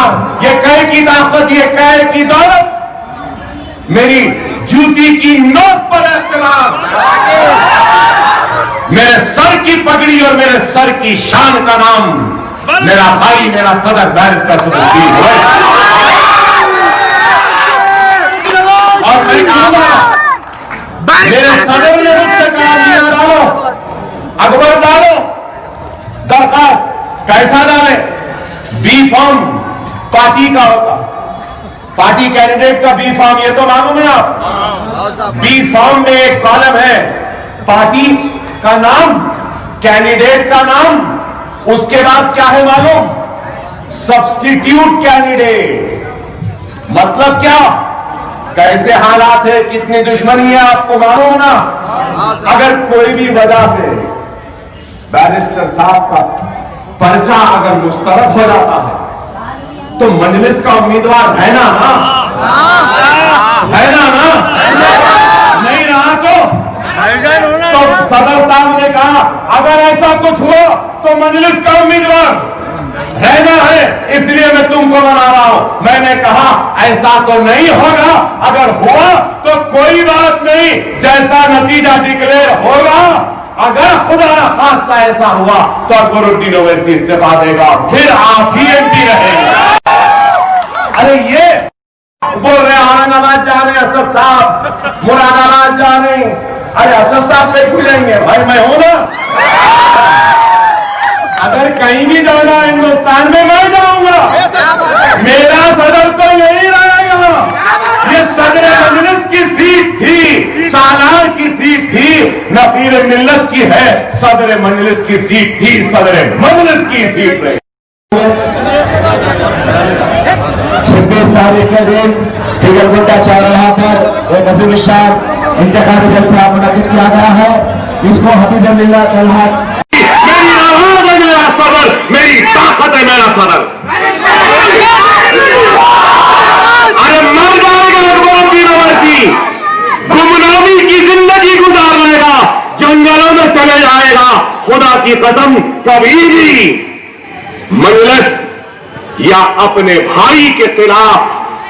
इख्तियार, ये कैर की ताकत, ये कैर की दौलत, मेरी जूती की नोक पर इख्तियार, मेरे सर की पगड़ी और मेरे सर की शान का नाम मेरा भाई, मेरा सदर बैरिस्टर सदरुद्दीन ओवैसी। और मैं कहूंगा, मेरे सदर ने मुझसे कहा, मियां डालो, अकबर डालो, दरखास्त कैसा डाले? बी फॉर्म पार्टी का होता, पार्टी कैंडिडेट का बी फॉर्म, ये तो मालूम है आप। बी फॉर्म में एक कॉलम है पार्टी का नाम, कैंडिडेट का नाम, उसके बाद क्या है मालूम? Substitute candidate. मतलब क्या? कैसे हालात है, कितनी दुश्मनी है आपको मालूम ना। अगर कोई भी वजह से बैरिस्टर साहब का पर्चा अगर मुस्तरद हो जाता है तो मजलिस का उम्मीदवार है ना है ना नहीं रहा तो सदर साहब ने कहा अगर ऐसा कुछ हुआ तो मजलिस का उम्मीदवार रहना है, इसलिए मैं तुमको बना रहा हूं। मैंने कहा ऐसा तो नहीं होगा, अगर हुआ तो कोई बात नहीं, जैसा नतीजा डिक्लेयर होगा, अगर खुदा ना खास्ता ऐसा हुआ तो अकबरुद्दीन ओवैसी इस्तीफा देगा, फिर आप ही एमपी रहेंगे। अरे ये बोल रहे औरंगाबाद जा रहे असद साहब, मुरादाबाद जा रहे, अरे असद साहब पे खुलेंगे भाई, मैं हूं ना। अगर कहीं भी जाना हिंदुस्तान में मैं जाऊंगा, मेरा सदर तो यही रहेगा। ये सदर मजलिस की सीट थी, सालार की सीट थी, नफीर मिल्लत की है, सदर मजलिस की सीट थी, सदर मजलिस की सीट रही। 26 तारीख के दिन फिगरगुंडा चौराहा पर एक अजीम शान इंतखाबी जलसा मुनक्किद किया गया है। इसको हबीबुल्लाह तलहट, मेरी ताकत है, मेरा सदर। अरे मर जाएगा अकबरुद्दीन ओवैसी, गुमनामी की जिंदगी गुजार लेगा, जंगलों में चले जाएगा। खुदा की कसम कभी भी मजलिस या अपने भाई के खिलाफ,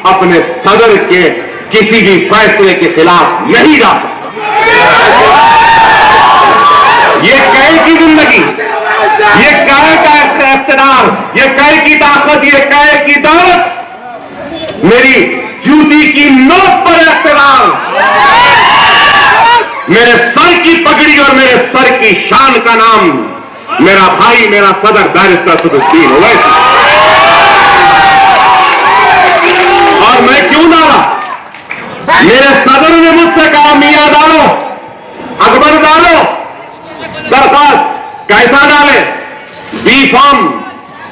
अपने सदर के किसी भी फैसले के खिलाफ नहीं जा सकता। ये कैर की जिंदगी, ये कैर का इख्तियार, ये कैर की ताकत, ये कैर की दौलत, मेरी जूती की नोक पर इख्तियार, मेरे सर की पगड़ी और मेरे सर की शान का नाम मेरा भाई, मेरा सदर बैरिस्टर सदरुद्दीन ओवैसी। और मैं क्यों डाला? मेरे सदर ने मुझसे कहा, मियां डालो, अकबर डालो, दरखास्त कैसा डाले? बी फॉर्म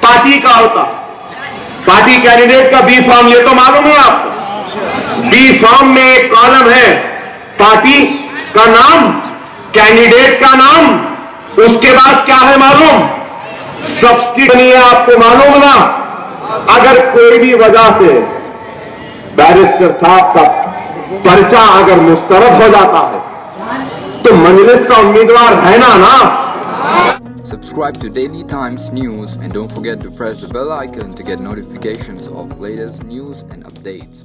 पार्टी का होता, पार्टी कैंडिडेट का बी फॉर्म, ये तो मालूम है आपको। बी फॉर्म में एक कॉलम है पार्टी का नाम, कैंडिडेट का नाम, उसके बाद क्या है मालूम? सब्सिडी नहीं है, आपको मालूम ना। अगर कोई भी वजह से बैरिस्टर साहब का पर्चा अगर मुस्तरद हो जाता है तो मजलिस का उम्मीदवार है ना। Subscribe to Daily Times News and don't forget to press the bell icon to get notifications of latest news and updates.